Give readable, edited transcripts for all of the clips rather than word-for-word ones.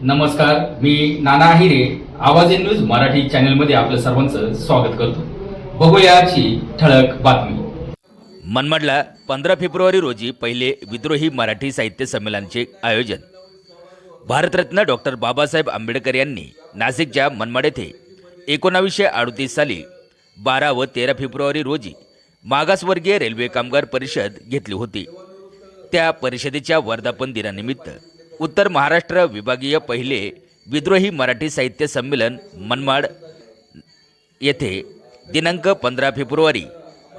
नमस्कार, मी नाना आहिरे. आवाज in news Marathi चॅनलमध्ये आपलं सर्वांचं स्वागत करतो. बघूया आजची ठळक बातमी. मनमाडला 15 फेब्रुवारी रोजी पहिले विद्रोही मराठी साहित्य संमेलनाचे आयोजन. भारतरत्न डॉक्टर बाबासाहेब आंबेडकर यांनी नाशिकच्या मनमाड येथे 1938 साली 12 व 13 फेब्रुवारी रोजी मागासवर्गीय रेल्वे कामगार परिषद घेतली होती. त्या परिषदेच्या वर्धापन दिनानिमित्त उत्तर महाराष्ट्र विभागीय पहिले विद्रोही मराठी साहित्य संमेलन मनमाड येथे दिनांक 15 फेब्रुवारी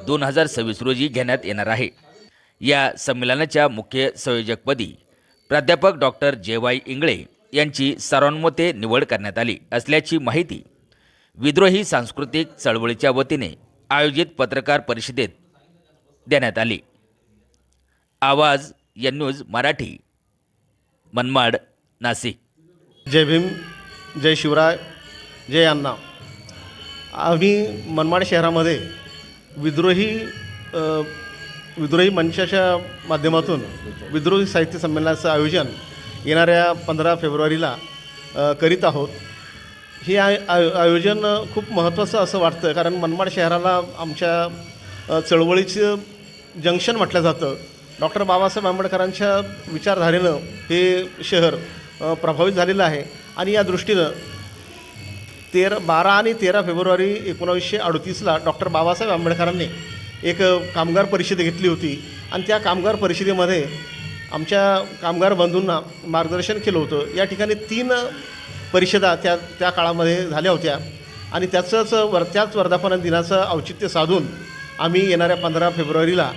2026 रोजी घेण्यात येणार आहे. या संमेलनाच्या मुख्य संयोजकपदी प्राध्यापक डॉक्टर जे.वाय. इंगळे यांची सर्वानुमते निवड करण्यात आली असल्याची माहिती विद्रोही सांस्कृतिक चळवळीच्या वतीने आयोजित पत्रकार परिषदेत देण्यात आली. आवाज एन न्यूज मराठी, मनमाड, नाशिक. जय भीम, जय शिवराय, जय अण्णा. आम्ही मनमाड शहरामध्ये विद्रोही मंचाच्या माध्यमातून विद्रोही साहित्य संमेलनाचं आयोजन येणाऱ्या 15 फेब्रुवारीला करीत आहोत. हे आयोजन खूप महत्त्वाचं असं वाटतं, कारण मनमाड शहराला आमच्या चळवळीचं जंक्शन म्हटलं जातं. डॉक्टर बाबासाहेब आंबेडकरांच्या विचारधारेनं हे शहर प्रभावित झालेलं आहे आणि या दृष्टीनं 12 आणि 13 फेब्रुवारी 1938ला डॉक्टर बाबासाहेब आंबेडकरांनी एक कामगार परिषद घेतली होती आणि त्या कामगार परिषदेमध्ये आमच्या कामगार बंधूंना मार्गदर्शन केलं होतं. या ठिकाणी 3 परिषदा त्या काळामध्ये झाल्या होत्या आणि त्याच वर्धापन दिनाचं औचित्य साधून आम्ही येणाऱ्या 15 फेब्रुवारीला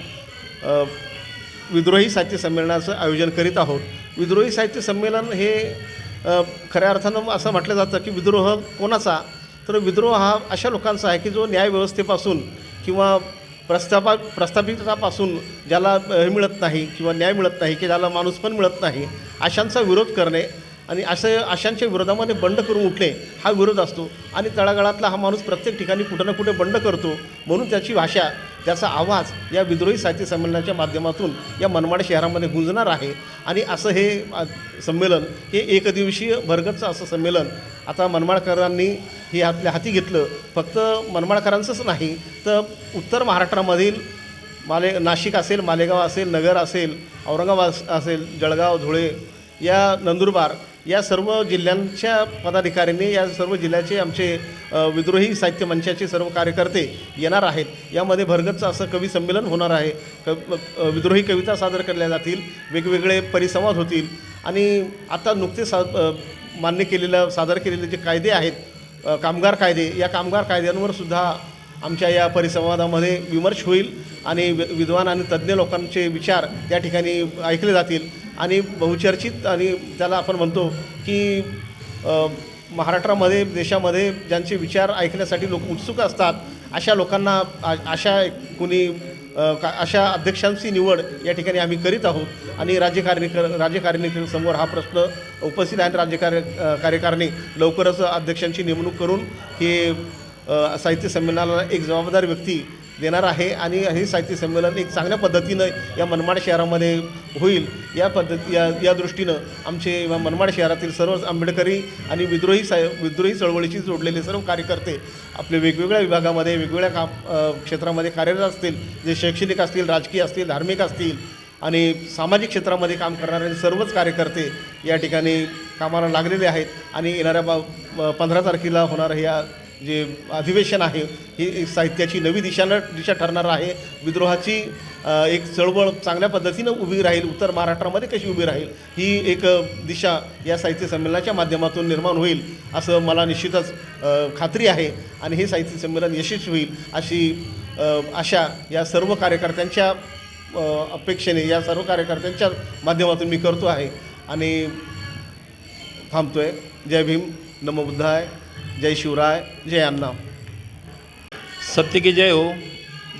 विद्रोही साहित्य संमेलनाचं आयोजन करीत आहोत. विद्रोही साहित्य संमेलन हे खऱ्या अर्थानं असं म्हटलं जातं की विद्रोह कोणाचा, तर विद्रोह हा अशा लोकांचा आहे की जो न्यायव्यवस्थेपासून किंवा प्रस्थापितापासून ज्याला मिळत नाही किंवा न्याय मिळत नाही, की ज्याला माणूस पण मिळत नाही, अशांचा विरोध करणे आणि अशांच्या विरोधामध्ये बंड करून उठणे हा विरोध असतो. आणि तळागाळातला हा माणूस प्रत्येक ठिकाणी कुठं ना कुठे बंड करतो, म्हणून त्याची भाषा, त्याचा आवाज या विद्रोही साहित्य संमेलनाच्या माध्यमातून या मनमाड शहरामध्ये गुंजणार आहे. आणि असं हे संमेलन हे एकदिवसीय भरगतचं असं संमेलन आता मनमाडकरांनी हे आपल्या हाती घेतलं. फक्त मनमाडकरांचंच नाही तर उत्तर महाराष्ट्रामधील नाशिक असेल, मालेगाव असेल, नगर असेल, औरंगाबाद असेल, जळगाव, धुळे, या नंदुरबार या सर्व जिल्ह्यांच्या पदाधिकाऱ्यांनी, या सर्व जिल्ह्याचे आमचे विद्रोही साहित्य मंचाचे सर्व कार्यकर्ते येणार आहेत. यामध्ये भरगतचं असं कवी संमेलन होणार आहे. विद्रोही कविता सादर केल्या जातील, वेगवेगळे परिसंवाद होतील आणि आता नुकतेच सादर केलेले जे कायदे आहेत, कामगार कायदे, या कामगार कायद्यांवर सुद्धा आमच्या या परिसंवादामध्ये विमर्श होईल आणि विद्वान आणि तज्ज्ञ लोकांचे विचार त्या ठिकाणी ऐकले जातील. आणि बहुचर्चित आणि त्याला आपण म्हणतो की महाराष्ट्रामध्ये, देशामध्ये ज्यांचे विचार ऐकण्यासाठी लोक उत्सुक असतात, अशा लोकांना अशा अध्यक्षांची निवड या ठिकाणी आम्ही करीत आहोत. आणि राज्यकारिणीसमोर हा प्रश्न उपस्थित आहे. कार्यकारिणी लवकरच अध्यक्षांची नेमणूक करून हे साहित्य संमेलनाला एक जबाबदार व्यक्ती देणार आहे आणि हे साहित्य संमेलन एक चांगल्या पद्धतीनं या मनमाड शहरामध्ये होईल. या दृष्टीनं आमचे मनमाड शहरातील सर्व आंबेडकरी आणि विद्रोही चळवळीशी जोडलेले सर्व कार्यकर्ते आपले वेगवेगळ्या विभागामध्ये, वेगवेगळ्या क्षेत्रामध्ये कार्यरत असतील, जे शैक्षणिक असतील, राजकीय असतील, धार्मिक असतील आणि सामाजिक क्षेत्रामध्ये काम करणारे सर्वच कार्यकर्ते या ठिकाणी कामाला लागलेले आहेत. आणि येणाऱ्या 15 तारखेला होणारं या जे अधिवेशन आहे ही साहित्याची नवी दिशा ठरणार आहे. विद्रोहाची एक चळवळ चांगल्या पद्धतीनं उभी राहील, उत्तर महाराष्ट्रामध्ये कशी उभी राहील ही एक दिशा या साहित्य संमेलनाच्या माध्यमातून निर्माण होईल असं मला निश्चितच खात्री आहे. आणि हे साहित्य संमेलन यशस्वी होईल अशी आशा या सर्व कार्यकर्त्यांच्या अपेक्षेने, या सर्व कार्यकर्त्यांच्या माध्यमातून मी करतो आहे आणि थांबतो आहे. जय भीम, नमो बुद्धाय, जय शिवराय, जय अण्णा. सत्य की जय हो.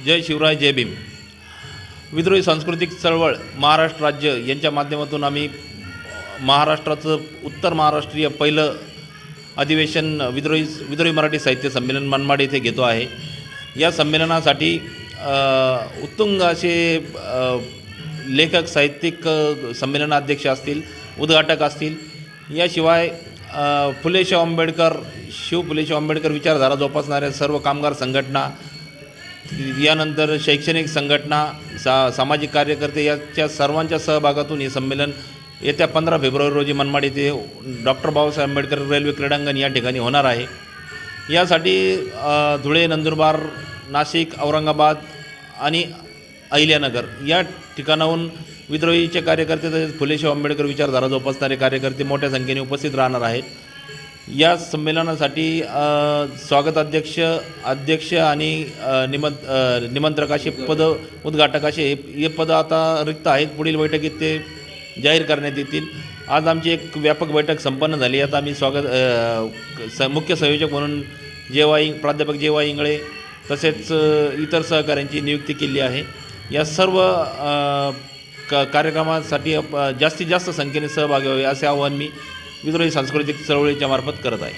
जय शिवराय, जय भीम. विद्रोही सांस्कृतिक चळवळ महाराष्ट्र राज्य यांच्या माध्यमातून आम्ही महाराष्ट्राचं उत्तर महाराष्ट्रीय पहिलं अधिवेशन विद्रोही मराठी साहित्य संमेलन मनमाड येथे घेतो आहे. या संमेलनासाठी उत्तुंग असे लेखक, साहित्यिक, संमेलनाध्यक्ष असतील, उद्घाटक असतील, याशिवाय फुले शाहू आंबेडकर फुले शाहू आंबेडकर विचारधारा जोपासणाऱ्या सर्व कामगार संघटना, यानंतर शैक्षणिक संघटना, सामाजिक कार्यकर्ते याच्या सर्वांच्या सहभागातून हे संमेलन येत्या 15 फेब्रुवारी रोजी मनमाड येथे डॉक्टर बाबासाहेब आंबेडकर रेल्वे क्रीडांगण या ठिकाणी होणार आहे. यासाठी धुळे, नंदुरबार, नाशिक, औरंगाबाद आणि अहिल्यानगर या ठिकाणाहून विद्रोहीचे कार्यकर्ते तसेच फुले शाहू आंबेडकर विचारधारा जोपासणारे कार्यकर्ते मोठ्या संख्येने उपस्थित राहणार आहेत. या संमेलनासाठी अध्यक्ष आणि निमंत्रक असे पद, उद्घाटक असे हे पद आता रिक्त आहेत. पुढील बैठकीत ते जाहीर करण्यात येतील. आज आमची एक व्यापक बैठक संपन्न झाली. आता आम्ही मुख्य संयोजक म्हणून प्राध्यापक जेवा इंगळे तसेच इतर सहकाऱ्यांची नियुक्ती केली आहे. या सर्व कार्यक्रमासाठी जास्तीत जास्त संख्येने सहभागी व्हावे असे आवाहन मी विद्रोही सांस्कृतिक चळवळीच्या मार्फत करत आहे.